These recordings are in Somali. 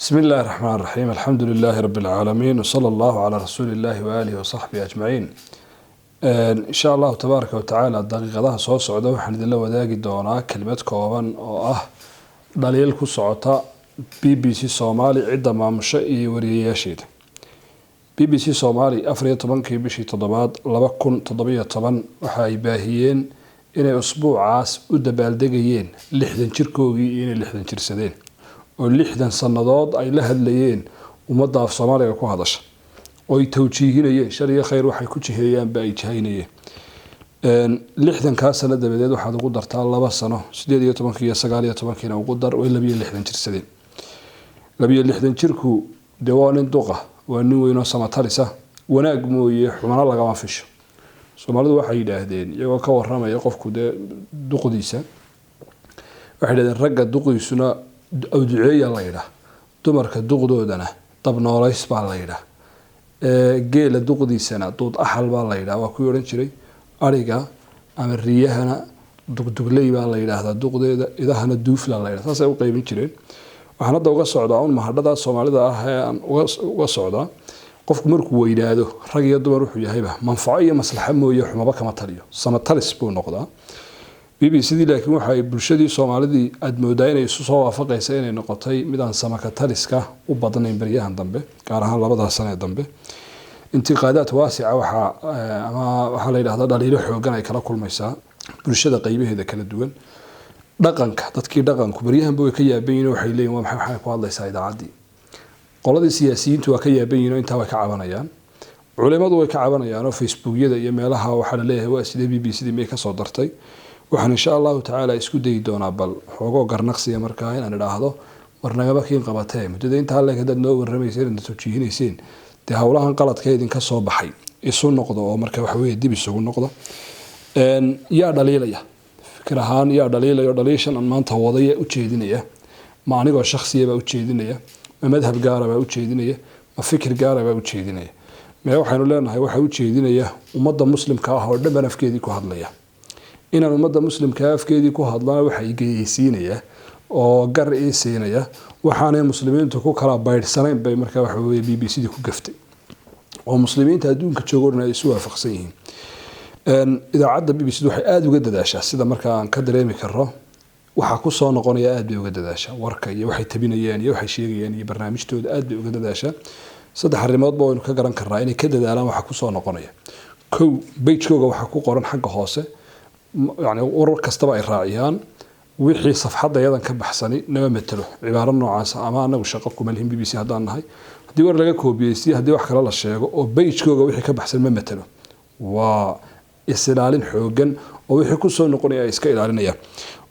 بسم الله الرحمن الرحيم الحمد لله رب العالمين وصلى الله على رسول الله وآله وصحبه أجمعين إن شاء الله تبارك وتعالى الدقيقة ده صوت صعودة وحن دلنا وداقي دونا كلمة كوابان دليل كسعوتا بي بي سي صومالي عدة ما مشائي ورياشيد بي بي سي صومالي أفريد طبان كي بشي تضباد لبكن تضبية طبان وحاي باهيين إني أسبوع عاس ودبالدقيين لحدن شركوغي إني لحدن شرسدين ولحدن سنضاد أي لهدليين ومضى في صوماليا كو هادش oy tawjiihinayeen shariga khayr waxay ku jihayaan bay jahaynayeen lixdan ka sanad dabadeed waxaad ugu dartaa 2 sano 18 iyo 19 ugu dar way 62 jirsadeen 62 jirku dawaanin duqa waa nin weyn oo samatalisa wanaag mooyee xumana laga waafisho Soomaalidu waxay yiraahdeen iyagoo ka waramaya qofku duqdiisa waxay yiraahdeen ragga duqiisuna awduceeya la yiraahdo dumarka duqdoodana dab noolays baa la yiraahdo geela duqdiisana dood axal baa la yiraahdaa waa ku oran jiray ariga ama riyahana duqdugley baa la yiraahdaa duqdeeda idahana duufla la yiraahdaa saas ay u qaybin jireen waxaan hadda uga socdaa un mahadada Soomaalida ah ee aan uga socdaa qofku markuu weynaado rag iyo dumar wuxuu yahayba manfaco iyo maslaxa mooye xumaba kama taliyo samatalis buu noqdaa BBC laakiin waxa ay bulshadii Soomaalidii aad moodaa inay isu soo waafaqaysa inay noqotay mid aan samakataliska u badanayn bariyahan dambe gaar ahaan 2 sano dambe intiqaadaad waasica waxa la yiraahdaa dhaliilo xoogan ay kala kulmaysaa bulshada qaybaheeda kala duwan dhaqanka dadkii dhaqanku bariyahan buu ka yaabayeen waxay leeyihiin waa maxay ku hadlaysaa idaacadii qoladii siyaasiyiintu waa ka yaabayeen inta way ka cabanayaan culimadu way ka cabanayaan oo Facebookyada iyo meelaha waxa la leeyahay waa sidee BBC may ka soo dartay waxaan insha Allah ta'ala isku day doonaa bal xogo garnaqsiga markaa in aan idhaahdo warnagaba kiin qabatay muddo inta la ka dad noo warramaysay inta soo jiihinayeen de hawlahan qaladkeedin ka soo baxay isu noqdo oo markaa wax weey dib isugu noqdo yaa dhaliilaya fikir ahaan yaa dhaliilaya dhaliishan aan maanta wadaya u jeedinaya ma anigoo shakhsiyaba u jeedinaya ma madhab gaar ah u jeedinaya ma fikir gaar ah u jeedinaya ma waxaanu leenahay waxa u jeedinaya ummadda muslimka ah oo dhan afkeedii ku hadlaya inaan ummadda muslimka afkeedii ku hadlana waxa ay geeysiinaya oo gar ee siinaya waxaanay muslimiintu ku kala baydhsanayn bay markaa waxa weey BBC ku gaftay oo muslimiinta adduunka joogana ay isu waafaqsan yihiin idaacadda BBC waxay aad uga dadaashaa sida markaa aan ka dareemi karo waxa ku soo noqonaya aad bay uga dadaashaa warka iyo waxay tabinayaan iyo waxay sheegayaan iyo barnaamijtooda aad bay uga dadaashaa saddex arrimood baa waynu ka garan karnaa inay ka dadaalaan waxa ku soo noqonaya kow page-kooga waxa ku qoran xagga hoose يعني ورر كستبا إراعيان وحي صفحة يدان كبحسني نما متلو عبارة نوعاس أما أنا وشقكم ملهم BBC هدان هاي هدي ور لقى كوبيسي هدي واحد كلا الشيء أو بيج كوجا وحي كبحسن ما متلو واستلالين حوجن ووحي كوسو نقول يا إسكايل علينا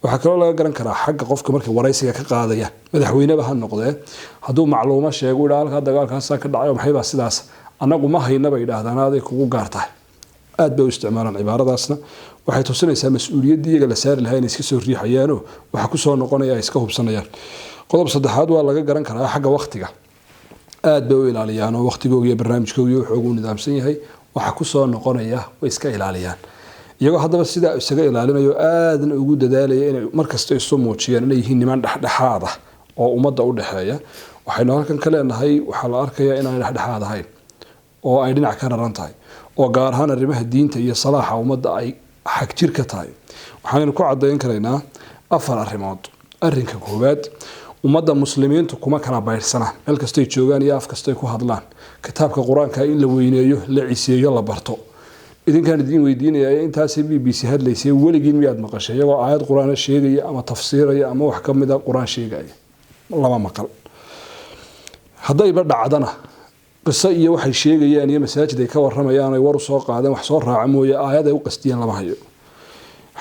وحكى الله قرن كرا حق قفك مركب ورئيسي كقاضية مدحوينه بهالنقطة هدو معلومة شيء يقول هذا قال كان ساكن دعيهم حيبة سداس أنا قوم هاي نبي ده هذا هذا كوجو قارته aad bay u isticmaalaan cibaaradaasna waxay tusinaysaa mas'uuliyadda iyaga la saari lahayn iska soo riixayaan waxa ku soo noqonaya iska hubsanayaan qodob saddexaad waa laga garan karaa xagga waqtiga aad bay u ilaaliyaan oo waqtigooda iyo barnaamijkooda wuxuu ugu nidaamsan yahay waxa ku soo noqonaya way iska ilaaliyaan iyagoo haddaba sida isaga ilaalinayo aadna ugu dadaalaya inay markasta isu muujiyaan inay yihiin niman dhexdhexaad ah oo ummadda u dhaxeeya waxaynu halkan ka leenahay waxa la arkayaa inaan dhexdhexaad ahayn oo ay dhinac ka raran tahay oo gaar ahaan arrimaha diinta iyo salaaxa ummadda ay xaq jir ka tahay waxaanu ku cadeyn karaynaa afar arrimood arrinka koowaad ummadda muslimiintu kuma kala bayrsana meel kastay joogaan iyo af kastay ku hadlaan kitaabka quraanka in la weyneeyo la ciiseeyo la barto idinkaan idin weydiinaya intaas BBC hadlaysay waligiin miyaad maqashay iyagoo aayad quraan sheegaya ama tafsiiraya ama wax ka mid ah quraan sheegaya lama maqal hadayba dhacdana قصة iyo waxay sheegayaan iyo masaajid ay ka waramayaan ay war soo qaadeen wax soo raaca mooye aayad ay u qastiyeen lama hayo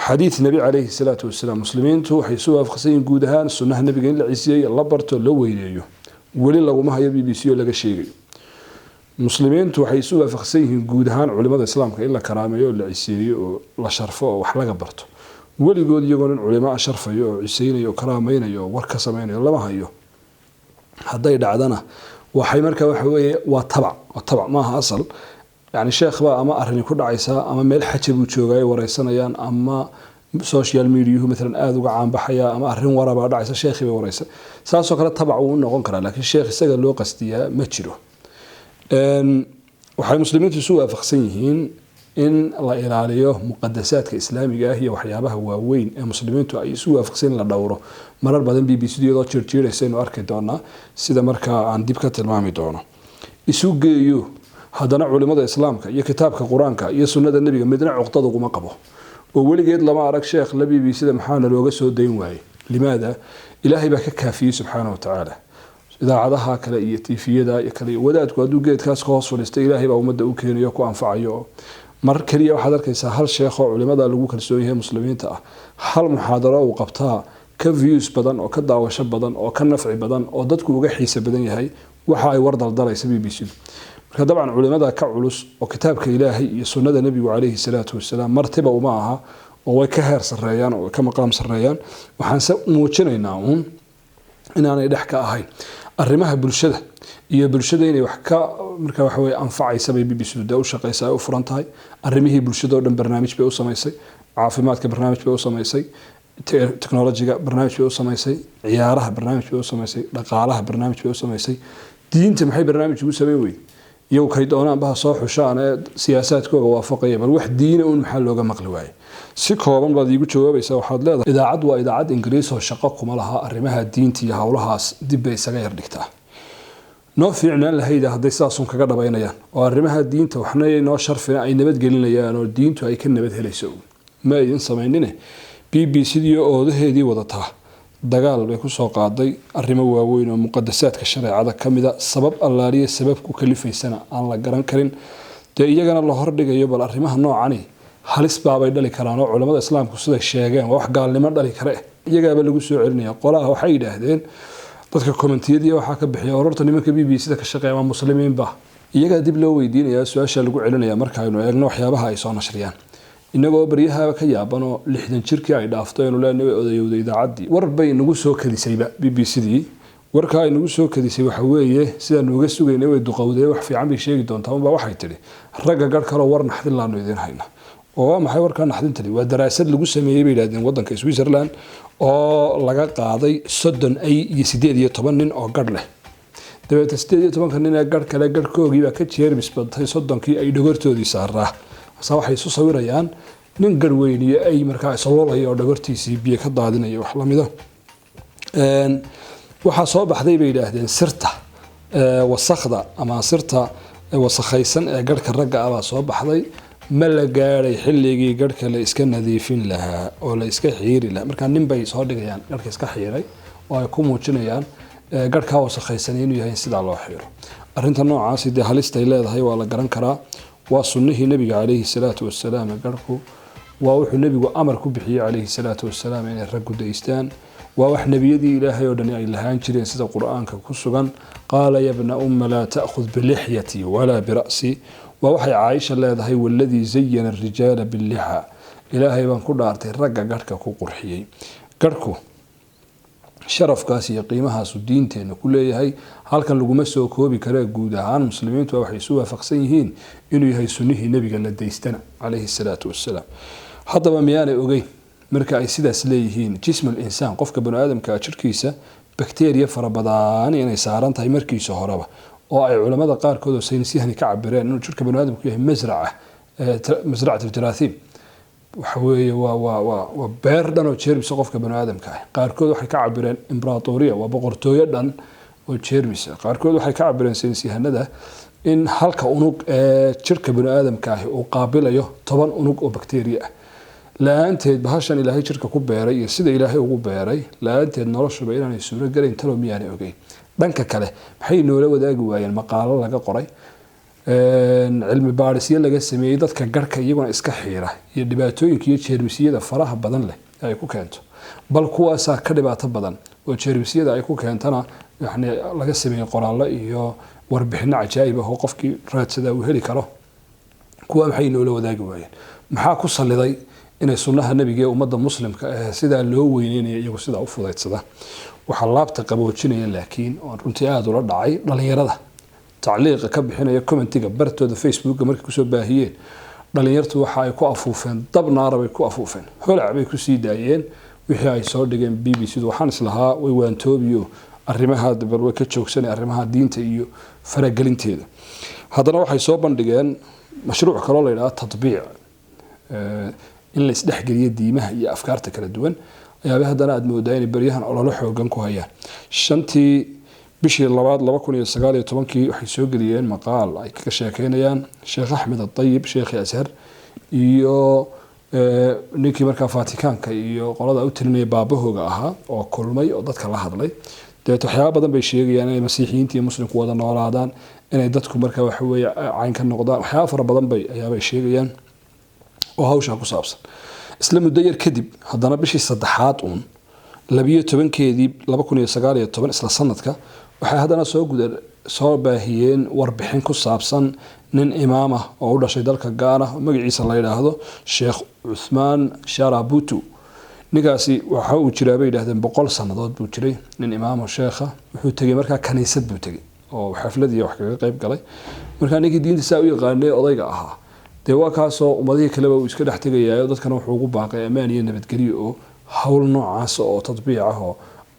xadiis nabi kaleey salaatu wasalaam muslimiintu waxay soo waafaqsan guud ahaan sunnah nabiga in la ciisiyay la barto la weyneeyo wali lagu ma hayo BBC oo laga sheegay muslimiintu waxay soo waafaqsan guud ahaan culimada islaamka in la karaameeyo la ciisiyo oo la sharfo oo wax laga barto waligood iyagoo culimo sharfayo oo ciiseynayo karaameeyo war ka sameeyo lama hayo haday dhacdana waxay markaa waxa weeye waa tabac maaha asal yani sheekh ba ama arrin ku dhacaysa ama meel xajab uu joogay wareysanayaan ama social media مثلا aad uga caan baxaya ama arrin waraba dhacaysa sheekhi bay waraysa saasoo kale tabac uu noqon karaa laakiin sheekh isaga loo qastiyaa ma jiro waxay muslimiintu isu waafaqsan yihiin in la ilaaliyo muqaddasaadka islaamiga ah iyo waxyaabaha waaweyn ee muslimiintu ay isu waafaqsan la dhowro marar badan BBC iyadoo jirjiraysa inuu arki doonaa sida markaa aan dib ka tilmaami doono isu geeyo haddana culimada islaamka iyo kitaabka quraanka iyo sunnada nabiga midna cuqdad uguma qabo oo weligeed lama arag sheekh la BBC maxaana looga soo dayn waayay limaada ilaahay baa ka kaafiyay subxaanahu wa ta'ala idaacadaha kale iyo tiifiyada iyo kale wadaadku hadduu geedkaas ka hoos fadhiistay ilaahay baa ummadda u keenayo ku anfacayo mar kaliya waxaad arkaysaa hal sheekh oo culimada lagu kalsoon yahay muslimiinta ah hal muxaadaro uu qabtaa ka views badan oo ka daawasho badan oo ka nafci badan oo dadku uga xiisa badan yahay waxa ay war daldalaysa BBC marka dabcan culimada ka culus oo kitaabka ilaahay iyo sunnada nabiga calayhi salaatu wasalaam martiba uma aha oo way ka heer sareeyaan oo ka maqaam sareeyaan waxaan muujinaynaa inaanay dhex ka ahayn arrimaha bulshada iyo bulshada inay wax ka marka wax way anfacaysa bay BBC u shaqeysaa u furan tahay arrimihii bulshada oo dhan barnaamij bay u sameysay caafimaadka barnaamij bay u sameysay technology-ga barnaamij bay u sameysay ciyaaraha barnaamij bay u sameysay dhaqaalaha barnaamij bay u sameysay diinta maxay barnaamij ugu sameyn weyn iyagu kay doonaan baha soo xushaan ee siyaasaadkooga waafaqaya bal wax diina un maxaa looga maqli waayay si kooban baad iigu jawaabaysaa waxaad leedahay idaacad waa idaacad ingiriis oo shaqo kuma laha arrimaha diinta iyo howlahaas dib bay isaga yar dhigtaa noo fiicnaan lahayda hadday sidaasun kaga dhabaynayaan oo arrimaha diinta waxna noo sharfina ay nabadgelinayaan oo diintu ay ka nabad helayso ma idin samaynine BBC dio oodaheedii wadataa dagaal bay ku soo qaaday arrimo waaweyn oo muqaddasaadka shareecada kamida sabab allaaliye sabab ku kalifaysana aan la garan karin iyagana la hordhigayo bal arrimaha noocani halis baabay dhali karaan oo culimada islaamku sida sheegeen wax gaalnimo dhali kare iyagaaba lagu soo celinaya qolaha waxay yidhaahdeen dadka commentiyada waxa ka bixiya ururta nimanka BBC ka shaqeeya ama muslimiinba iyaga dib loo weydiinaya su'aasha lagu celinaya marka aynu eegno waxyaabaha ay soo nashriyaan inagoo baryaha ka yaabano 60 jirkii ay dhaafto inuu leenahay odayowday idaacadii warbay nagu soo kadisayba BBC-dii warka ay nagu soo kadisay waxa weeye sida nooga sugeynay way duqowday wax fiican bay sheegi doontaa uma waxay tiri ragga gar kale war naxdin laanu idin hayna oo maxay warka naxdintani waa daraasad lagu sameeyay bay yiraahdeen wadanka Switzerland oo laga qaaday 38 nin oo gar leh dabeeta 18 nin ee gar kale garkoogii baa ka jeermis badtay 30kii ay dhogortoodii saaraa waxay isu sawirayaan nin garweyniye ay markaa isoloolayo dhogortiisii biyo ka daadinayo wax lamida waxa soo baxday bay yiraahdeen sirta wasakhda ama sirta wasakhaysan ee garka ragga ah soo baxday ma la gaaray xilligii garka la iska nadiifin lahaa oo la iska xiiri lahaa marka nin bay soo dhigayaan garka iska xiiray oo ay ku muujinayaan garka wasakhaysan inuu yahay sida loo xiiro arinta noocaas ah halista ay leedahay waa la garan karaa waa sunnihii nabiga calayhi salaatu wasalaam garku waa wuxuu nabigu amar ku bixiyay calayhi salaatu wasalaam inay raggu daystaan waa wax nabiyadii ilaahay oo dhan ay lahaan jireen sida quraanka ku sugan qaala ya ibna umma la ta'khudh bi lihyati wala bi ra'si waa waxay Aisha leedahay walladii zayyana ar-rijaala bil liha ilaahay baan ku dhaartay ragga garka ku qurxiyay garku sharafkaas iyo qiimahaas diinteena ku leeyahay halkan laguma soo koobi karo guud ahaan muslimiintu waxay soo waafaqsan yihiin inuu yahay sunnihii nabiga la daystana calayhi salaatu wassalaam hadaba miyaanay ogeyn marka ay sidaas leeyihiin jismul insaan qofka bani aadamka jirkiisa bakteeriya farabadan inay saaran tahay markiisa horeba oo ay culimada qaar kood oo saynisyahani ka cabireen inuu jirka bani aadamku yahay masracatu jaraathim waxa weeye waa beer dhan oo jeermis qofka bani aadamka ah qaar kood waxay ka cabireen imbratoriya waa boqortooyo dhan oo jeermis qaar kood waxay ka cabireen saynisyahanada in halka unug ee jirka bani aadamka ah uu qaabilayo 10 unug oo bakteeriya ah laanteed bahashan ilaahay jirka ku beeray iyo sida ilaahay ugu beeray laanteed noloshuba inaanay suuro galin talo miyaanay ogeyn dhanka kale maxay noola wadaagi waayeen maqaalo laga qoray cilmi baarisyo laga sameeyay dadka garka iyaguna iska xiira iyo dhibaatooyinka iyo jeermisiyada faraha badan leh ay ku keento bal kuwaas ka dhibaato badan oo jeermisiyada ay ku keentana yani laga sameeyay qoraallo iyo warbixino cajaa'ib ah oo qofkii raadsada uu heli karo kuwa maxay noola wadaagi waayeen maxaa ku saliday inay sunnaha nabiga ee ummadda muslimka ah sida loo weyneeyo iyagu sida u fudeedsada waxa laabta qaboojinaya laakiin oo runtii aad ula dhacay dhalinyarada tacliiq ka bixinaya commentiga bartooda Facebook markay ku soo baahiyeen dhalinyartu waxa ay ku afuufeen dab naara bay ku afuufeen holac bay ku sii daayeen wixii ay soo dhigeen BBC waxaan islahaa way waantoobiyo arrimaha dabal way ka joogsanay arrimaha diinta iyo faragelinteeda haddana waxay soo bandhigeen mashruuc kale oo la yiraahdo tatbiic in la isdhexgeliyo diimaha iyo afkaarta kala duwan ayaa haddana aad moodaa in baryahan olole xoogan ku hayaan shantii bishii labaad 2019 waxay soo geliyeen maqaal ay ka sheekeynayaan Sheekh Ahmed Al-Tayyib Sheekh Azhar iyo ninkii markaa Vaticanka iyo qolada u tirinay baabahooga ahaa oo kulmay oo dadka la hadlay waxyaabo badan bay sheegayaan inay masiixiyiinta iyo muslimku wada noolaadaan inay dadku markaa wax weeye cayn ka noqdaan waxyaabo fara badan bay ayaabay sheegayaan oo hawsha ku saabsan isla muddo yar kadib haddana bishii saddexaad 12keedii 2019 isla sanadka waxay haddana soo baahiyeen warbixin ku saabsan nin imaam ah oo u dhashay dalka Gaana oo magaciisa la yiraahdo Sheekh Uthman Sharabutu ninkaasi waxa uu jiray bay yiraahdeen 100 sanadood buu jiray nin imaam oo sheekha wuxuu tagay markaa kaniisad buu tagay oo xaflad iyo wax kaga qayb galay markaa ninkii diintiisa u yaqaanay odayga ahaa waa kaasoo ummadii kale uu iska dhex tagayay dadkana wuxuu ugu baaqay amaan iyo nabadgelyo oo hawl noocaas oo tatbiic ah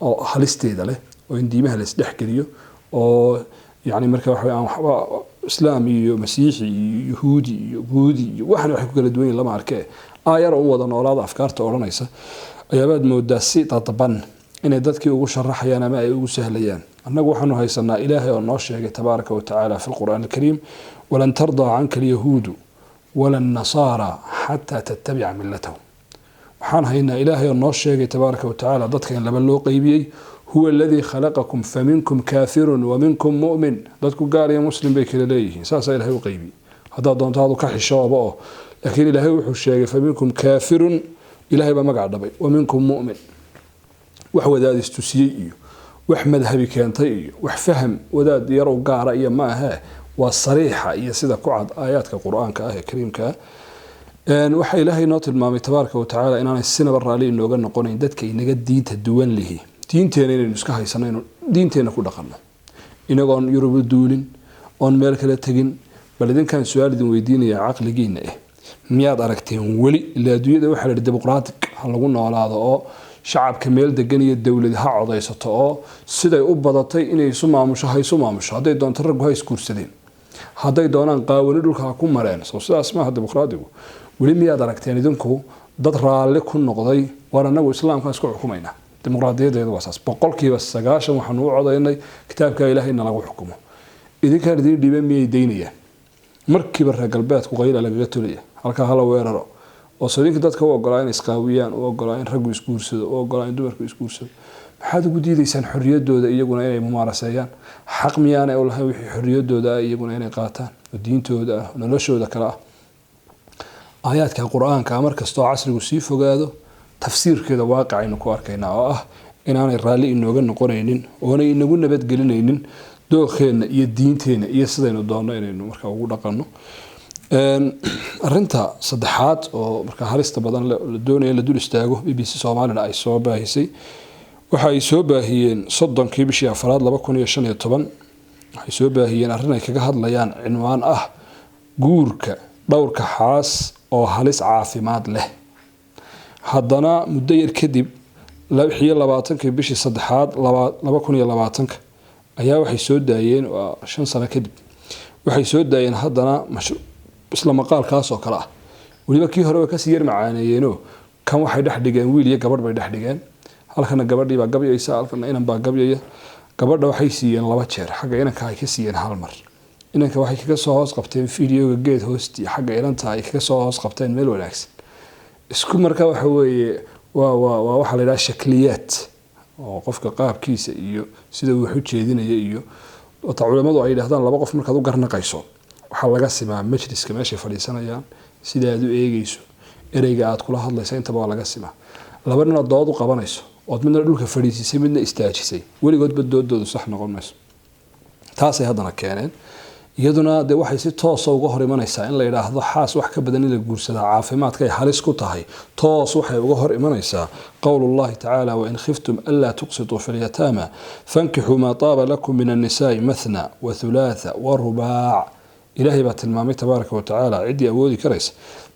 oo halisteeda leh oo in diimaha la isdhex geliyo oo yani markaa waxa aan waxba islaam iyo masiixi iyo yahuudi iyo buudi iyo waxan wax ku kala duwan lama arkay aayar oo wada noolaada afkaarta oranaysa ayaabad moodaa si tadban inay dadkii ugu sharaxayaan ama ay ugu sahlayaan annagu waxaanu haysanaa ilaahay oo noo sheegay tabaaraka wa tacaala fi alqur'aan alkariim walan tarda anka alyahuudu ولا النصارى حتى تتبع ملتهم وحان هينا إلهي النور شيء تبارك وتعالى ضدك إن لبن لو قيبي هو الذي خلقكم فمنكم كافر ومنكم مؤمن ضدك قال يا مسلم بيك لليه ساسا إلهي وقيبي هذا دون هذا كحي الشواب لكن إلهي وحو الشيء فمنكم كافر إلهي بمقعد بي ومنكم مؤمن وحو ذات استسيئي وحمد هبي كانتي وحفهم وذات يرو قارئ ما ها والصريحة هي سيدة كعد آيات كقرآن كآية كريم كا وحي إلهي نوت المامي تبارك وتعالى إن أنا السنة برالي إنه قلنا قونين دادك إنه قد دين تدوان له دين تانين نسكها يسانين دين تانين كل قلنا إنه قلنا يرب الدولين on meel kala tagin bal idinkan su'aal idin weydiinaya aqligiina miyaad aragteen wali ilaa adduunyada waxa la dimuqraadic lagu noolaado oo shacabka meel degan iyo dawladaha codaysato oo siday u badatay inay isu maamusho haday doonto rag hay iskuursadeen haday doonaan qaawani dhulka ku mareen soo sidaas ma dimuqraadigu wali miyaad aragteen idinku dad raalli ku noqday waranagu islaamka isku xukumayna dimuqraadiyadeedu waa saas boqolkiiba 90 waxaan u codaynay kitaabka ilaahayna lagu xukumo idinka dhibeen miyay deynayaan markiiba reer galbeedku qayla lagaga tolaya halka hala weeraro oo sawirka dadka u ogolaa in isqaawiyaan oo ogolaa in rag iskuursado oo ogolaa in dumarku iskuursado maxaad ugu diidaysaan xorriyadooda iyaguna inay mumaaraseeyaan xaq miyaan ay lahayn wixii xorriyadooda iyaguna inay qaataan diintooda noloshooda kala aayaadka quraanka markastoo casrigu sii fogaado tafsiirkeeda waaqicaynu ku arkaynaa oo ah inaanay raalli inooga noqonaynin oo aanay inagu nabad gelinaynin dooqeena iyo diinteena iyo sidaynu doonno inaynu marka ugu dhaqanno arinta saddexaad oo marka halista badan la doonayo la dul istaago BBC Soomaalina ay soo baahisay waxa ay soo baahiyeen 30kii bishii afraad 2015 waxay soo baahiyeen arrin ay kaga hadlayaan cinwaan ah guurka dhowrka xaas oo halis caafimaad leh haddana muddo yar kadib 26kii bishii saddexaad 2020 ayaa waxay soo daayeen 5 sano kadib waxay soo daayeen haddana isla maqaalkaas oo kala waliba kii hore ka sii yar macaaneeyeenoo kan waxay dhex dhigeen wiil iyo gabadh bay dhex dhigeen halkana gabadhii baa gabyaysa halkana inan baa gabyaya gabadha waxay siiyeen 2 jeer xagga inanka ay ka siiyeen hal mar inanka waxay kaga soo hoos qabteen fiidiyoga geed hoosti xagga inanta ay kaga soo hoos qabteen meel wanaagsan isku markaa waxa weeye waa waxa la yiraahdaa shakliyaad oo qofka qaabkiisa iyo sida uu wax u jeedinayo iyo culimadu ay yiraahdaan 2 qof markaad u garnaqayso waxa laga simaa majliska meesha fadhiisanayaan sida aad u eegayso ereyga aad kula hadlayso inta baa laga simaa labadina dood u qabanayso oo midna dhulka fadhiisay midna istaajisay waligood doodoodu sax noqon mayso taasay haddana keeneen iyaduna de waxay si toos ah uga hor imanaysaa in la yiraahdo xaas wax ka badan in la guursado caafimaadka ay halis ku tahay toos waxay uga hor imanaysaa qowlullaahi ta'ala wa in khiftum alla tuqsitu fil yatama fankihu ma taaba lakum min an-nisaa mathna wa thulatha wa ruba' ilaahay baa tilmaamay tabaaraka wa tacaala ciddii awoodi karaysa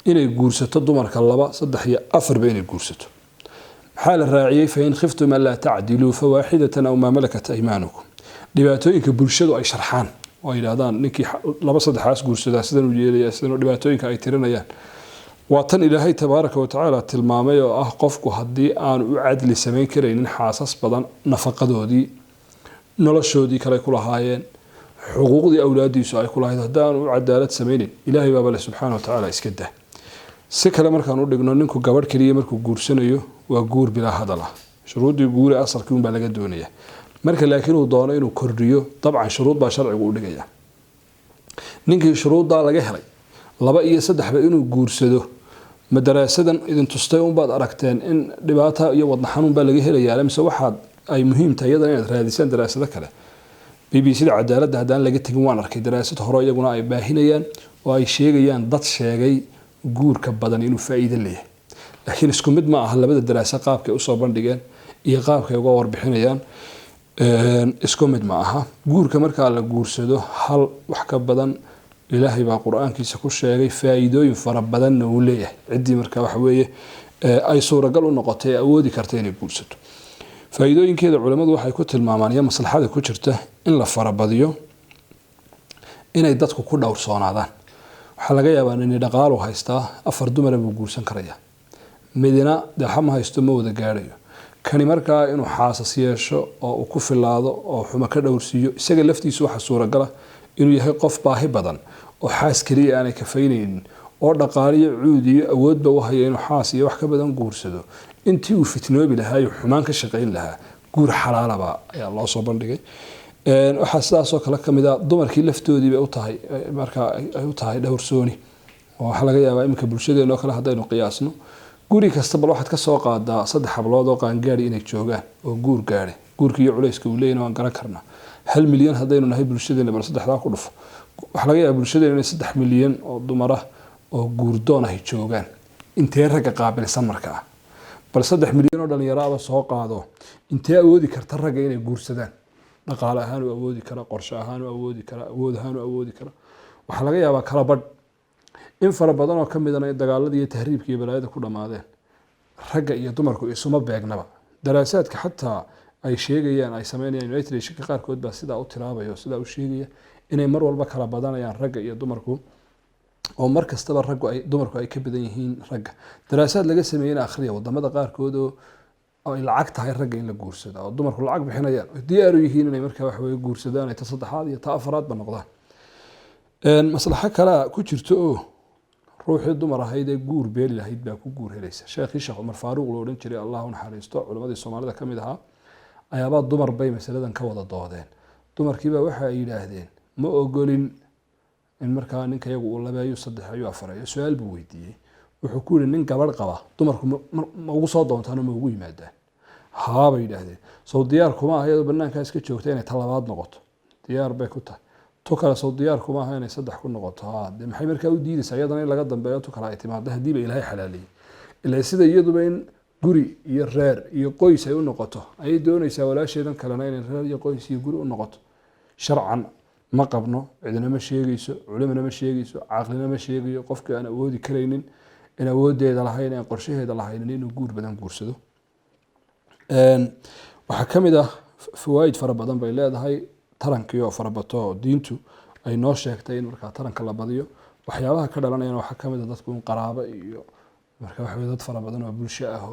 inay guursato dumarka 2 3 iyo 4 ba inay guursato maxaa la raaciyay fa in khiftum alla ta'dilu fa wahidatan aw ma malakat aymanukum dhibaatooyinka bulshadu ay sharxaan oo yiraahdaan ninkii 2 3 guursada sidan u yeelaya sidan dhibaatooyinka ay tirinayaan waa tan ilaahay tabaaraka wa tacaala tilmaamay oo ah qofku haddii aan u cadli samayn karaynin xaasas badan nafaqadoodii noloshoodii kale ku lahaayeen xuquuqdii awlaadiisu ay ku lahayd haddaan u cadaalad samaynin ilaahay baa bale subxaanahu wa tacaala iska dah si kale markaan u dhigno ninku gabadh kaliya markuu guursanayo waa guur bilaa hadal ah shuruudii guuri asalkii unbaa laga doonaya marka laakiin uu doono inuu kordhiyo dabcan shuruud baa sharcigu u dhigaya ninkii shuruuddaa laga helay 2 iyo 3 ba inuu guursado madaraasadan idin tustay unbaad aragteen in dhibaato iyo wadna xanuun baa laga helayaa mise waxaad ay muhiim tahay iyadana inaad raadisaan daraasado kale BBC-da cadaaladda haddaan laga tegin waan arkay daraasad hore iyaguna ay baahinayaan oo ay sheegayaan dad sheegay guurka badan inuu faa'iido leeyahay laakiin isku mid ma aha labada daraasad qaabka ay u soo bandhigeen iyo qaabka ay uga warbixinayaan isku mid ma aha guurka marka la guursado hal wax ka badan ilaahay baa quraankiisa ku sheegay faa'iidooyin fara badan uu leeyahay cidii marka wax weeye ay suuragal u noqotay awoodi kartay inay guursato faa'iidooyinkeeda culimadu waxay ku tilmaamaan iyo maslaxada ku jirta in la farabadiyo inay dadku ku dhowrsoonaadaan waxa laga yaabaa in dhaqaalo haystaa 4 dumar buu guursan karaya midina daxama haysto ma wada gaarayo kani markaa inuu xaasas yeesho oo uu ku filaado oo xuma ka dhowrsiyo isaga laftiisu waxa suuragal ah inuu yahay qof baahi badan oo xaas kaliya aanay ka faynaynin oo dhaqaaliyo cuud iyo awoodba u haya inuu xaas iyo wax ka badan guursado intii uu fitnoobi lahaa iyo xumaan ka shaqeyn lahaa guur xalaalaba ayaa loo soo bandhigay waxa sidaas oo kale kamid ah dumarkii laftoodii bay u tahay marka ay u tahay dhowrsooni oo waxa laga yaabaa imka bulshadeena kale hadaynu qiyaasno guri kasta bal waxaad ka soo qaadaa 3 hablood oo qaangaari inay joogaan oo guur gaaray guurkii culayska uu leeyahay waan garan karnaa 1 milyan hadaynu nahay bulshadeena bal 3 ku dhufo waxa laga yaabaa bulshadeena inay 3 milyan oo dumar ah oo guur doon ah joogaan intee rag qaabilsan markaa bal 3 milyan oo dhalinyaro soo qaado intee awoodi karta rag inay guursadaan dhaqaale ahaan oo awoodi kara qorshe ahaan oo awoodi kara awood ahaan oo awoodi kara waxa laga yaabaa kala badh in fara badan oo kamid ah dagaaladii iyo tahriibkii iyo balaayada ku dhamaadeen ragga iyo dumarku isuma beegnaba daraasaadka xataa ay sheegayaan ay sameynayaan United Nations qaarkood baa sida u tiraabayo sida u sheegaya inay mar walba kala badanayaan ragga iyo dumarku oo mar kastaba raggu ay dumarku ay ka badan yihiin ragga daraasaad laga sameeyay akhriya wadamada qaarkood oo ay lacag tahay ragga in la guursado oo dumarku lacag bixinayaan diyaar u yihiin inay markaa wax weey guursadaan ay ta saddexaad iyo ta afraad ba noqdaan maslaxa kale ku jirto oo ruuxii dumar ahayd ee guur beeli lahayd baa ku guur helaysa sheekh Umar Faaruq loo oran jiray Allahu naxariisto culimadii Soomaalida kamid ahaa ayaaba dumar bay masaladan ka wada doodeen dumarkiiba waxa ay yiraahdeen ma ogolin in markaa ninka iyagu uu labayo 3 ayu 4 ayu su'aal buu weydiiyay wuxuu ku yiri nin gabadh qaba dumarku ma ugu soo doontaan ma ugu yimaadaan haa bay yiraahdeen soo diyaar kuma ah iyadoo banaanka iska joogtay inay talabaad noqoto diyaar bay ku tahay to kala soo diyaar kuma ah inay 3 ku noqoto haa maxay markaa u diidaysaa iyadana in laga dambeeyo to kala ay timaado hadii bay ilaahay xalaaliyay ilaa sida iyaduba in guri iyo reer iyo qoys ay u noqoto ay doonaysaa walaasheedan kalena in reer iyo qoys iyo guri u noqoto sharcan ma qabno cidina ma sheegayso culimana ma sheegayso aqlina ma sheegayo qofka aan awoodi kareynin in awoodeeda lahayn in qorshaheeda lahayn inuu guur badan guursado waxa kamid ah fawaid fara badan bay leedahay taranka iyo farabato diintu ay noo sheegtay in marka taranka la badiyo waxyaabaha ka dhalanayna waxa kamid ah dadku in qaraabo iyo marka wax dad fara badan oo bulsho ah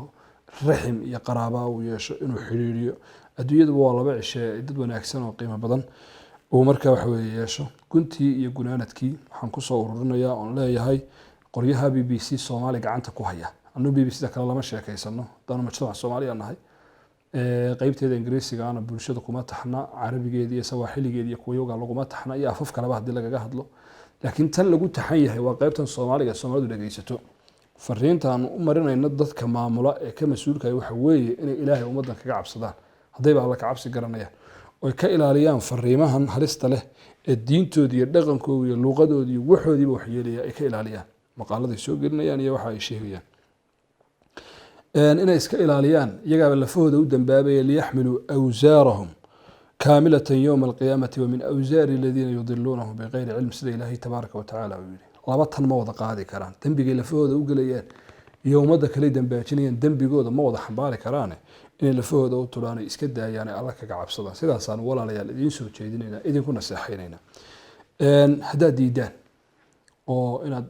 raxim iyo qaraabo uu yeesho inuu xiriiriyo adduunyadu waa laba cishe dad wanaagsan oo qiimo badan oo marka wax weeye yeesho guntii iyo gunaanadkii waxaan ku soo ururinayaa oo leeyahay qoryaha BBC Soomaali gacanta ku haya anuu BBC da kala lama sheekaysano dana mujtamac Soomaaliya nahay qaybteeda Ingiriisiga ana bulshada kuma taxna Carabigeeda iyo Sawaaxiligeeda iyo kuwa laguma taxna iyo afaf kale hadii lagaga hadlo laakiin tan lagu taxan yahay waa qaybtan Soomaaliga Soomaalidu dhageysato fariintan u marinayna dadka maamula ee ka mas'uulka ah waxa weeye inay Ilaahay ummadan kaga cabsadaan haday baa la ka cabsi garanayaan oo ka ilaaliyaan fariimahan halista leh ee diintooda iyo dhaqankooda iyo luqadooda iyo waxoodiiba wax yeelaya ay ka ilaaliyaan maqaalada soo gelinayaan iyo waxa ay sheegayaan inay iska ilaaliyaan iyaga lafahooda u dambaabay li yaxmilu awsaarahum كاملة يوم القيامة ومن أوزار الذين يضلونهم بغير علم سيدة إلهي تبارك وتعالى لابطن موضة قاضي كران دنبي لفوده وقليان يوم ذاك لي دنباجنيان دنبي جوده موضة حنبالي كرانه إن لفوده وطلاني إسكده يعني الله كعب صدا سيدا صان ولا ليال إدين سو جيديننا إدين كنا ساحيننا إن هدا ديدان أو إن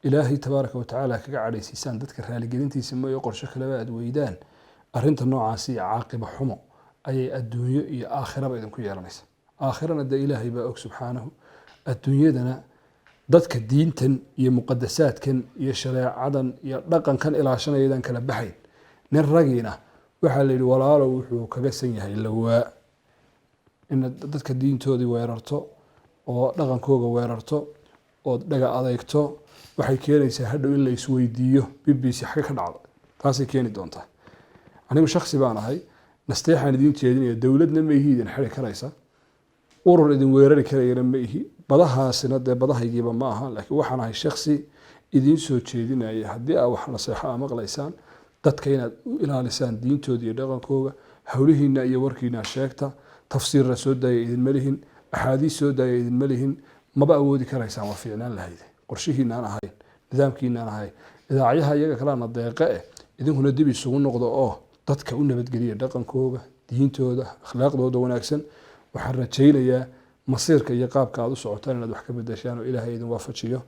إلهي تبارك وتعالى كعلي سيسان دتك رالي جدنتي سمو يقر شكل بعد ويدان أرنت النوع عسي عاقبة حمو أي الدنيا آخرة بيدن كيرانيس آخرنا دا إلهي بأوك سبحانه الدنيا دنا dadka diintan iyo muqadasaadkan iyo shareecadan iyo dhaqankan ilaashanaydan kala baxayn nin ragiina waxa la yiri walaalo wuxuu kaga san yahay lawaa in dadka diintoodii weerarto oo dhaqankooda weerarto oo dhaga adeegto waxay keenaysaa hadhow in la isweydiiyo BBC xaga ka dhacdo taasay keeni doontaa anigu shakhsi baan ahay nasteexan idin jeedinaya dawladna ma yihiin xiri karaysa urur idin weerari karayna ma yihiin badahaasina dee badahaygiiba ma aha laakiin waxaan ahay shakhsi idin soo jeedinaya haddii aad wax naseexo aa maqlaysaan dadka inaad u ilaalisaan diintooda iyo dhaqankooda hawlihiina iyo warkiina sheegta tafsiirna soo daaya idinma lihin axaadiis soo daaya idinma lihin maba awoodi karaysaan waa fiicnaan lahayd qorshihiinaan ahayn nidaamkiinaan ahayn idaacyaha iyaga kalena deeqe idinkuna dib isugu noqdo oo dadka u nabadgeliya dhaqankooda diintooda akhlaaqdooda wanaagsan waxaan rajaynayaa masiirka iyo qaabka aad u socotaan inaad wax ka bedeshaan oo ilaahay idin waafajiyo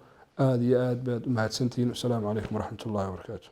aad iyo aad baad u mahadsantihiin. Assalaamu calaykum waraxmatullaahi wabarakaatu.